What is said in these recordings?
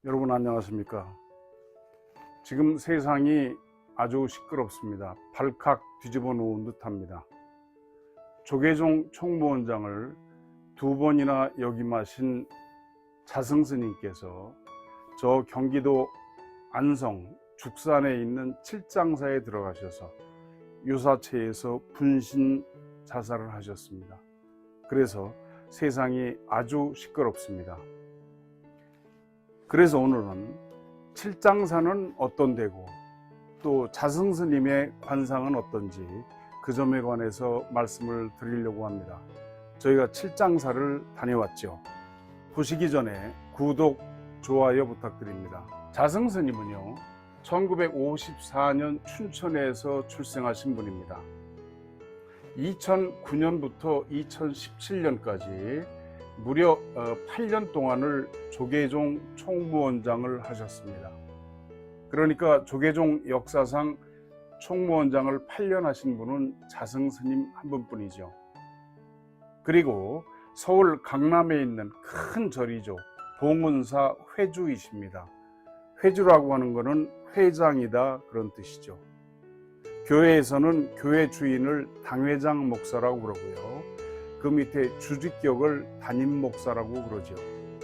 여러분 안녕하십니까? 지금 세상이 아주 시끄럽습니다. 발칵 뒤집어 놓은 듯합니다. 조계종 총무원장을 두 번이나 역임하신 자승스님께서 저 경기도 안성 죽산에 있는 칠장사에 들어가셔서 유사체에서 분신 자살을 하셨습니다. 그래서 세상이 아주 시끄럽습니다. 그래서 오늘은 칠장사는 어떤 데고 또 자승스님의 관상은 어떤지 그 점에 관해서 말씀을 드리려고 합니다. 저희가 칠장사를 다녀왔죠. 보시기 전에 구독, 좋아요 부탁드립니다. 자승스님은요 1954년 춘천에서 출생하신 분입니다. 2009년부터 2017년까지 무려 8년 동안을 조계종 총무원장을 하셨습니다. 그러니까 조계종 역사상 총무원장을 8년 하신 분은 자승스님 한 분뿐이죠. 그리고 서울 강남에 있는 큰 절이죠. 봉은사 회주이십니다. 회주라고 하는 것은 회장이다 그런 뜻이죠. 교회에서는 교회 주인을 당회장 목사라고 그러고요. 그 밑에 주직격을 담임 목사라고 그러죠.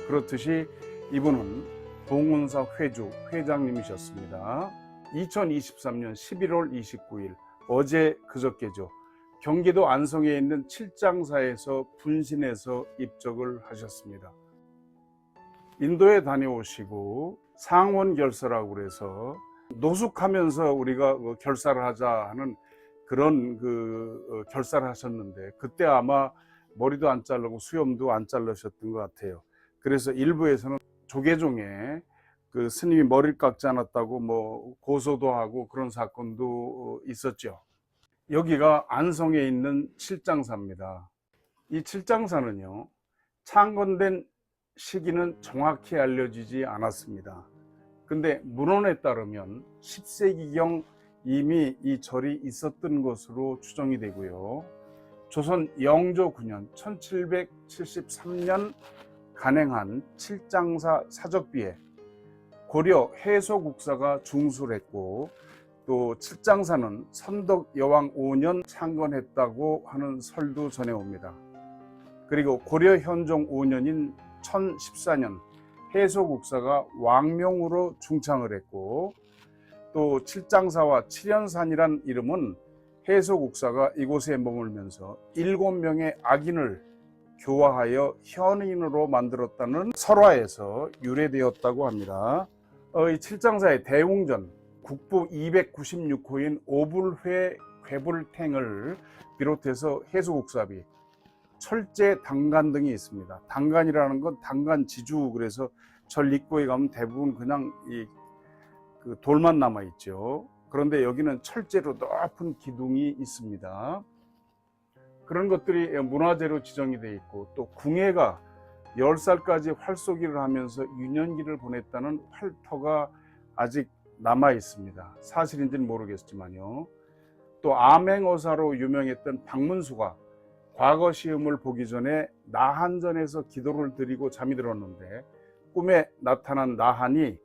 그렇듯이 이분은 봉은사 회주 회장님이셨습니다. 2023년 11월 29일 어제 그저께죠. 경기도 안성에 있는 칠장사에서 분신해서 입적을 하셨습니다. 인도에 다녀오시고 상원결사라고 그래서 노숙하면서 우리가 결사를 하자 하는 그런 결사를 하셨는데 그때 아마 머리도 안 자르고 수염도 안 자르셨던 것 같아요. 그래서 일부에서는 조계종에 그 스님이 머리를 깎지 않았다고 뭐 고소도 하고 그런 사건도 있었죠. 여기가 안성에 있는 칠장사입니다. 이 칠장사는요 창건된 시기는 정확히 알려지지 않았습니다. 근데 문헌에 따르면 10세기경 이미 이 절이 있었던 것으로 추정이 되고요. 조선 영조 9년 1773년 간행한 칠장사 사적비에 고려 해소국사가 중수를 했고 또 칠장사는 선덕 여왕 5년 창건했다고 하는 설도 전해옵니다. 그리고 고려 현종 5년인 1014년 해소국사가 왕명으로 중창을 했고 또 칠장사와 칠연산이란 이름은 해소국사가 이곳에 머물면서 7명의 악인을 교화하여 현인으로 만들었다는 설화에서 유래되었다고 합니다. 이 칠장사의 대웅전 국부 296호인 오불회 괴불탱을 비롯해서 해소국사비, 철제 당간 등이 있습니다. 당간이라는 건 당간 지주, 그래서 절 입구에 가면 대부분 그냥 그 돌만 남아 있죠. 그런데 여기는 철제로 높은 기둥이 있습니다. 그런 것들이 문화재로 지정이 되어 있고 또 궁예가 10살까지 활쏘기를 하면서 유년기를 보냈다는 활터가 아직 남아 있습니다. 사실인지는 모르겠지만요. 또 암행어사로 유명했던 박문수가 과거 시험을 보기 전에 나한전에서 기도를 드리고 잠이 들었는데 꿈에 나타난 나한이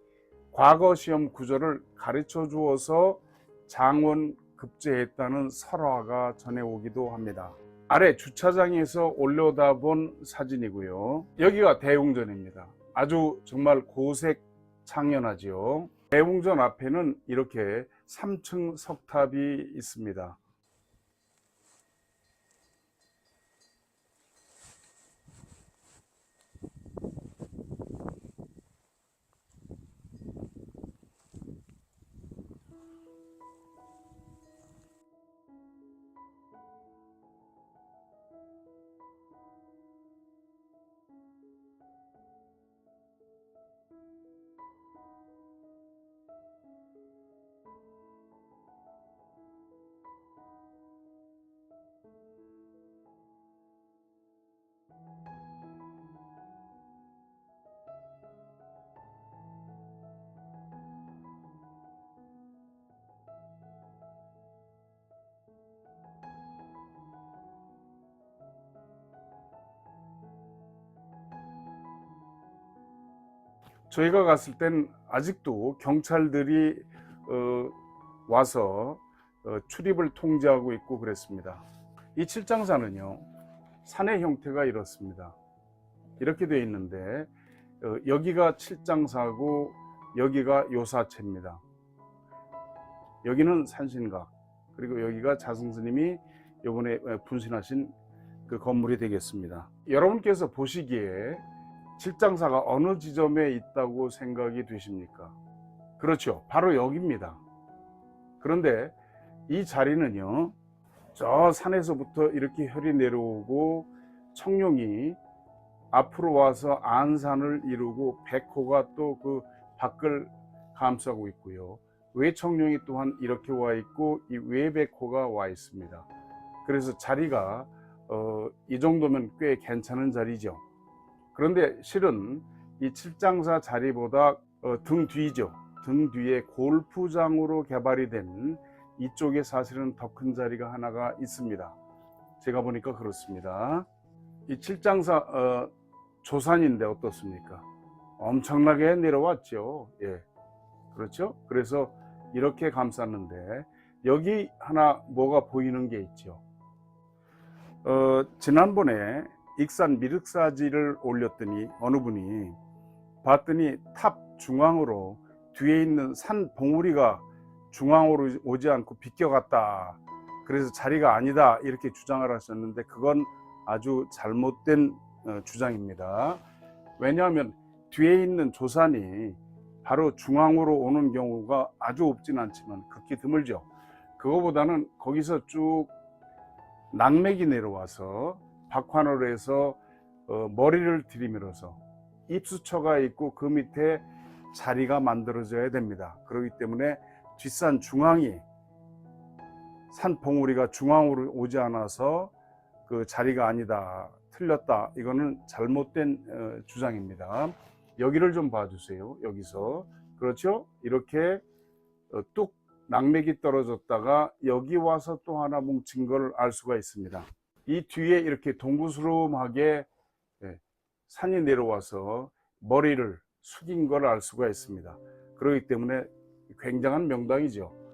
과거 시험 구절을 가르쳐 주어서 장원급제했다는 설화가 전해오기도 합니다. 아래 주차장에서 올려다본 사진이고요. 여기가 대웅전입니다. 아주 정말 고색 창연하지요. 대웅전 앞에는 이렇게 3층 석탑이 있습니다. 저희가 갔을 땐 아직도 경찰들이 와서 출입을 통제하고 있고 그랬습니다. 이 칠장사는요, 산의 형태가 이렇습니다. 이렇게 되어 있는데 여기가 칠장사고 여기가 요사체입니다. 여기는 산신각, 그리고 여기가 자승스님이 이번에 분신하신 그 건물이 되겠습니다. 여러분께서 보시기에 칠장사가 어느 지점에 있다고 생각이 되십니까? 그렇죠, 바로 여기입니다. 그런데 이 자리는요, 저 산에서부터 이렇게 혈이 내려오고 청룡이 앞으로 와서 안산을 이루고 백호가 또 그 밖을 감싸고 있고요. 외청룡이 또한 이렇게 와 있고 이 외백호가 와 있습니다. 그래서 자리가 이 정도면 꽤 괜찮은 자리죠. 그런데 실은 이 칠장사 자리보다 등 뒤죠. 등 뒤에 골프장으로 개발이 된 이쪽에 사실은 더 큰 자리가 하나가 있습니다. 제가 보니까 그렇습니다. 이 칠장사 조산인데 어떻습니까? 엄청나게 내려왔죠. 예, 그렇죠. 그래서 이렇게 감쌌는데 여기 하나 뭐가 보이는 게 있죠. 지난번에 익산 미륵사지를 올렸더니 어느 분이 봤더니 탑 중앙으로 뒤에 있는 산 봉우리가 중앙으로 오지 않고 비껴갔다, 그래서 자리가 아니다, 이렇게 주장을 하셨는데 그건 아주 잘못된 주장입니다. 왜냐하면 뒤에 있는 조산이 바로 중앙으로 오는 경우가 아주 없진 않지만 극히 드물죠. 그거보다는 거기서 쭉 낙맥이 내려와서 박환호로 해서 머리를 들이밀어서 입수처가 있고 그 밑에 자리가 만들어져야 됩니다. 그렇기 때문에 뒷산 중앙이, 산 봉우리가 중앙으로 오지 않아서 그 자리가 아니다, 틀렸다, 이거는 잘못된 주장입니다. 여기를 좀 봐주세요. 여기서, 그렇죠? 이렇게 뚝 낙맥이 떨어졌다가 여기 와서 또 하나 뭉친 걸 알 수가 있습니다. 이 뒤에 이렇게 동구스름하게 산이 내려와서 머리를 숙인 걸 알 수가 있습니다. 그렇기 때문에 굉장한 명당이죠.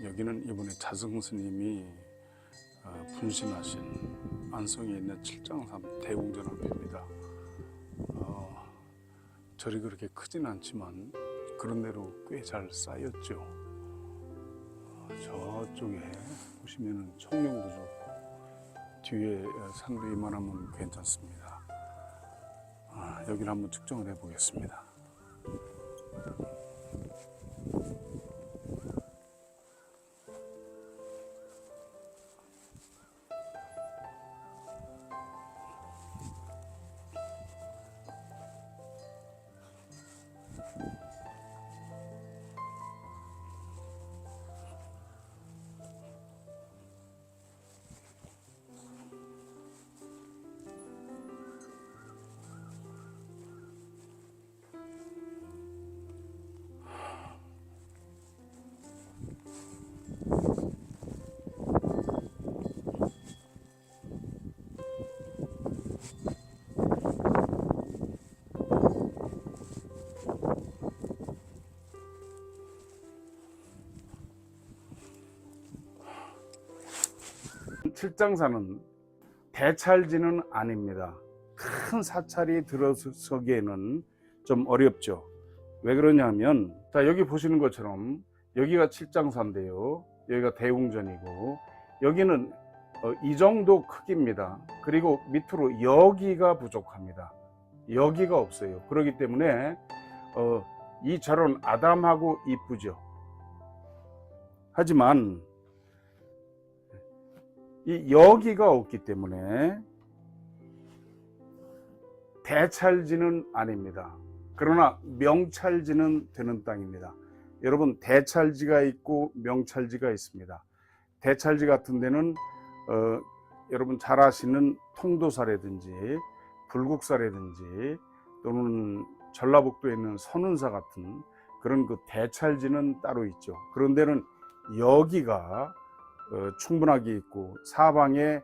여기는 이번에 자승스님이 분신하신 안성에 있는 칠장산 대웅전 앞입니다. 절이 그렇게 크진 않지만 그런 대로 꽤 잘 쌓였죠. 저쪽에 보시면 청룡도 좋고 뒤에 산도 이만하면 괜찮습니다. 여기를 한번 측정을 해 보겠습니다. 칠장사는 대찰지는 아닙니다. 큰 사찰이 들어서기에는 좀 어렵죠. 왜 그러냐면, 자, 여기 보시는 것처럼 여기가 칠장사인데요, 여기가 대웅전이고 여기는 이 정도 크기입니다. 그리고 밑으로 여기가 부족합니다. 여기가 없어요. 그렇기 때문에 이 절은 아담하고 이쁘죠. 하지만 이 여기가 없기 때문에 대찰지는 아닙니다. 그러나 명찰지는 되는 땅입니다. 여러분, 대찰지가 있고 명찰지가 있습니다. 대찰지 같은 데는 여러분 잘 아시는 통도사라든지 불국사라든지 또는 전라북도에 있는 선운사 같은 그런 그 대찰지는 따로 있죠. 그런 데는 여기가 충분하게 있고 사방에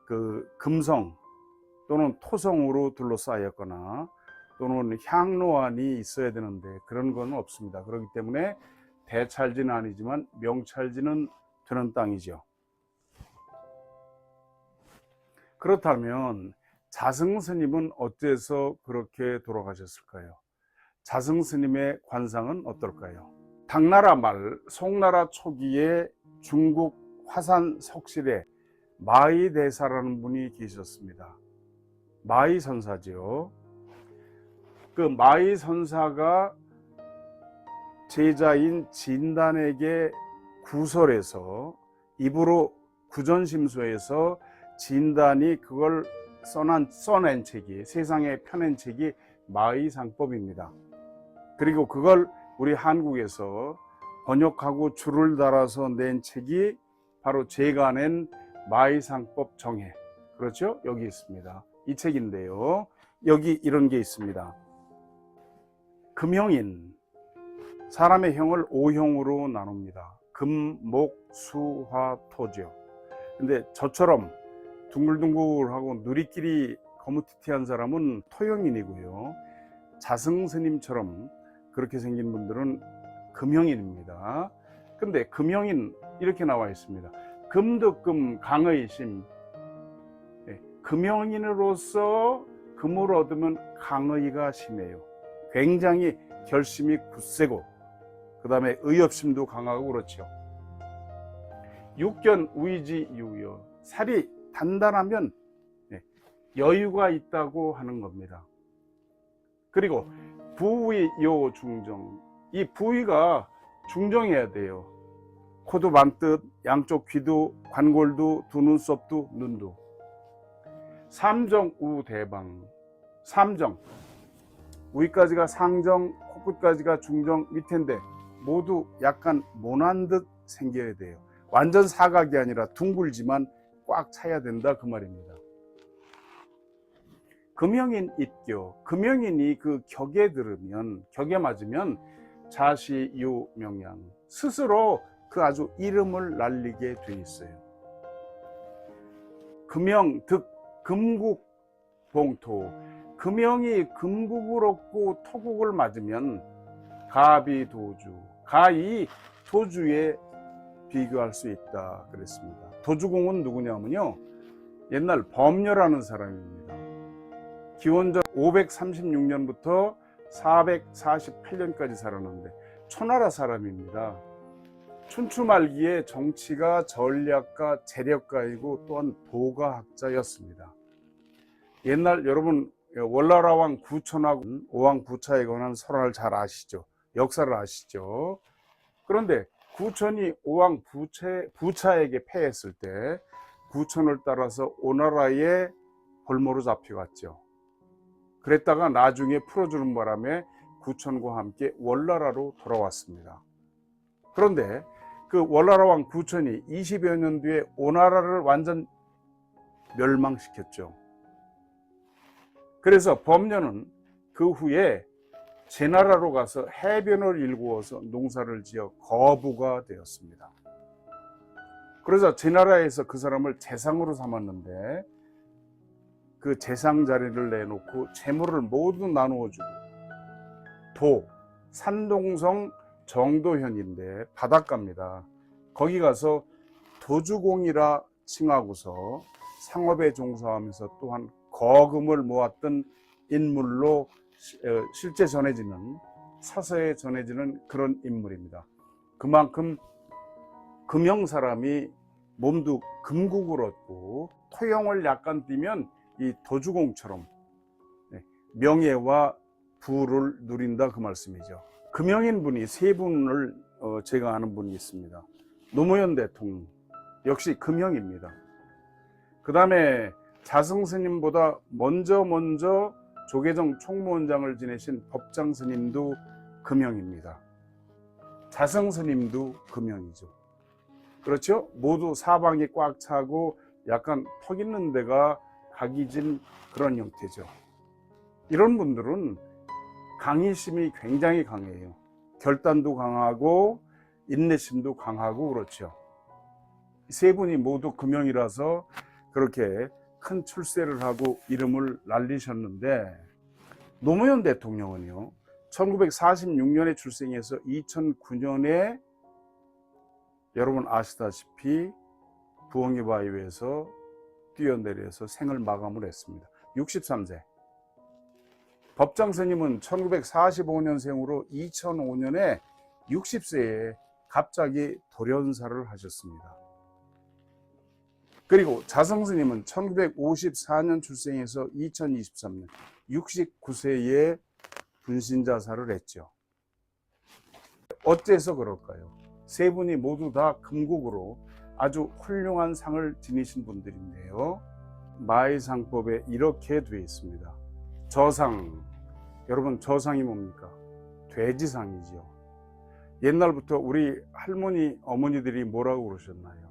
그 금성 또는 토성으로 둘러싸였거나 또는 향로안이 있어야 되는데 그런 건 없습니다. 그렇기 때문에 대찰지는 아니지만 명찰지는 되는 땅이죠. 그렇다면 자승스님은 어째서 그렇게 돌아가셨을까요? 자승스님의 관상은 어떨까요? 당나라 말 송나라 초기에 중국 화산 석실에 마이대사라는 분이 계셨습니다. 마이선사죠. 그 마이선사가 제자인 진단에게 구설해서 입으로 구전심서에서 진단이 그걸 써낸 책이, 세상에 펴낸 책이 마이상법입니다. 그리고 그걸 우리 한국에서 번역하고 줄을 달아서 낸 책이 바로 제가 낸 마이상법 정해. 그렇죠? 여기 있습니다. 이 책인데요. 여기 이런 게 있습니다. 금형인, 사람의 형을 5형으로 나눕니다. 금, 목, 수, 화, 토죠. 근데 저처럼 둥글둥글하고 누리끼리 거무튀튀한 사람은 토형인이고요. 자승스님처럼 그렇게 생긴 분들은 금형인입니다. 근데 금형인 이렇게 나와 있습니다. 금득금 강의심. 금형인으로서 금을 얻으면 강의가 심해요. 굉장히 결심이 굳세고 그 다음에 의협심도 강하고 그렇죠. 육견 우이지 유여, 살이 단단하면 여유가 있다고 하는 겁니다. 그리고 부위 요 중정, 이 부위가 중정해야 돼요. 코도 반듯, 양쪽 귀도, 관골도, 두 눈썹도, 눈도. 삼정 우대방, 삼정, 위까지가 상정, 코끝까지가 중정, 밑인데 모두 약간 모난 듯 생겨야 돼요. 완전 사각이 아니라 둥글지만 꽉 차야 된다 그 말입니다. 금형인 입교, 금형인이 그 격에 들으면, 격에 맞으면 자시유 명양, 스스로 그 아주 이름을 날리게 돼 있어요. 금형, 득, 금국, 봉토, 금형이 금국을 얻고 토국을 맞으면 가비 도주, 가이 도주에 비교할 수 있다 그랬습니다. 도주공은 누구냐면요, 옛날 범녀라는 사람입니다. 기원전 536년부터 448년까지 살았는데 초나라 사람입니다. 춘추 말기에 정치가 전략가, 재력가이고 또한 도가학자였습니다. 옛날 여러분 월나라 왕 구천하고 오왕 부차에 관한 설화를 잘 아시죠? 역사를 아시죠? 그런데 구천이 오왕 부차에게 패했을 때 구천을 따라서 오나라의 볼모로 잡혀갔죠. 그랬다가 나중에 풀어주는 바람에 구천과 함께 월나라로 돌아왔습니다. 그런데 그 월나라 왕 구천이 20여 년 뒤에 오나라를 완전 멸망시켰죠. 그래서 범녀는 그 후에 제나라로 가서 해변을 일구어서 농사를 지어 거부가 되었습니다. 그래서 제나라에서 그 사람을 재상으로 삼았는데 그 재상 자리를 내놓고 재물을 모두 나누어주고, 도, 산동성 정도현인데 바닷가입니다. 거기 가서 도주공이라 칭하고서 상업에 종사하면서 또한 거금을 모았던 인물로 실제 전해지는, 사서에 전해지는 그런 인물입니다. 그만큼 금형 사람이 몸도 금국을 얻고 토형을 약간 띠면 이 도주공처럼 명예와 부를 누린다 그 말씀이죠. 금형인 분이 세 분을 제가 아는 분이 있습니다. 노무현 대통령 역시 금형입니다. 그 다음에 자승스님보다 먼저 조계종 총무원장을 지내신 법장스님도 금형입니다. 자승스님도 금형이죠. 그렇죠? 모두 사방이 꽉 차고 약간 턱 있는 데가 각이진 그런 형태죠. 이런 분들은 강의심이 굉장히 강해요. 결단도 강하고 인내심도 강하고 그렇죠. 세 분이 모두 금형이라서 그렇게 큰 출세를 하고 이름을 날리셨는데, 노무현 대통령은요 1946년에 출생해서 2009년에 여러분 아시다시피 부엉이 바위에서 뛰어내려서 생을 마감을 했습니다. 63세. 법장 스님은 1945년생으로 2005년에 60세에 갑자기 돌연사를 하셨습니다. 그리고 자성 스님은 1954년 출생해서 2023년 69세에 분신자살을 했죠. 어째서 그럴까요? 세 분이 모두 다 금국으로 아주 훌륭한 상을 지니신 분들인데요. 마의상법에 이렇게 되어 있습니다. 저상, 여러분 저상이 뭡니까? 돼지상이죠. 옛날부터 우리 할머니, 어머니들이 뭐라고 그러셨나요?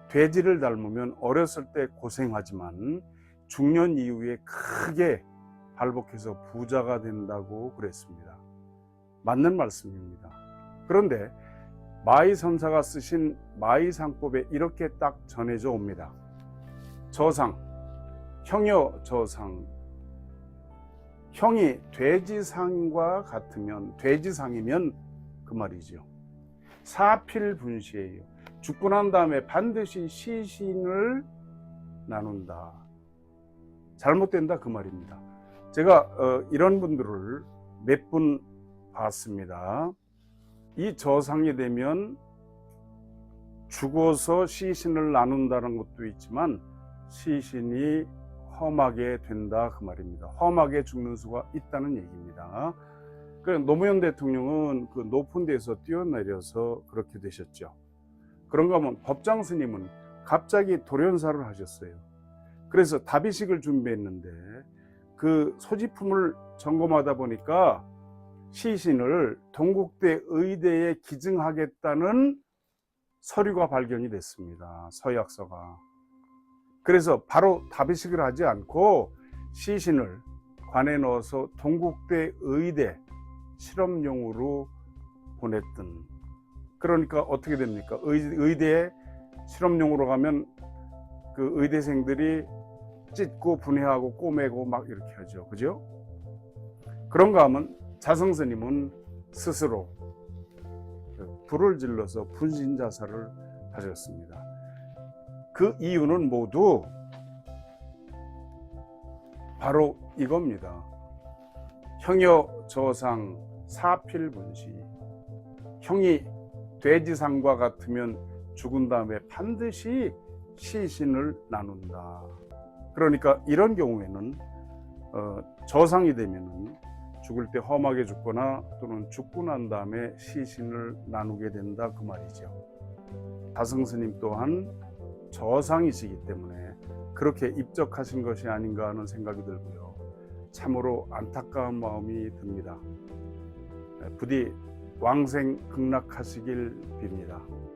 돼지를 닮으면 어렸을 때 고생하지만 중년 이후에 크게 발복해서 부자가 된다고 그랬습니다. 맞는 말씀입니다. 그런데 마의선사가 쓰신 마의상법에 이렇게 딱 전해져 옵니다. 저상, 형여 저상, 형이 돼지상과 같으면, 돼지상이면 그 말이죠. 사필분시예요. 죽고 난 다음에 반드시 시신을 나눈다. 잘못된다 그 말입니다. 제가 이런 분들을 몇 분 봤습니다. 이 저상이 되면 죽어서 시신을 나눈다는 것도 있지만 시신이 험하게 된다 그 말입니다. 험하게 죽는 수가 있다는 얘기입니다. 그래서 노무현 대통령은 그 높은 데서 뛰어내려서 그렇게 되셨죠. 그런가 하면 법장 스님은 갑자기 돌연사를 하셨어요. 그래서 답의식을 준비했는데 그 소지품을 점검하다 보니까 시신을 동국대 의대에 기증하겠다는 서류가 발견이 됐습니다. 서약서가. 그래서 바로 답의식을 하지 않고 시신을 관에 넣어서 동국대 의대 실험용으로 보냈던. 그러니까 어떻게 됩니까? 의대에 실험용으로 가면 그 의대생들이 찢고 분해하고 꼬매고 막 이렇게 하죠. 그죠? 그런가 하면 자성 스님은 스스로 불을 질러서 분신자살을 하셨습니다. 그 이유는 모두 바로 이겁니다. 형여 저상 사필분시. 형이 돼지상과 같으면 죽은 다음에 반드시 시신을 나눈다. 그러니까 이런 경우에는 저상이 되면은 죽을 때 험하게 죽거나 또는 죽고 난 다음에 시신을 나누게 된다 그 말이죠. 자성 스님 또한 저상이시기 때문에 그렇게 입적하신 것이 아닌가 하는 생각이 들고요. 참으로 안타까운 마음이 듭니다. 부디 왕생 극락하시길 빕니다.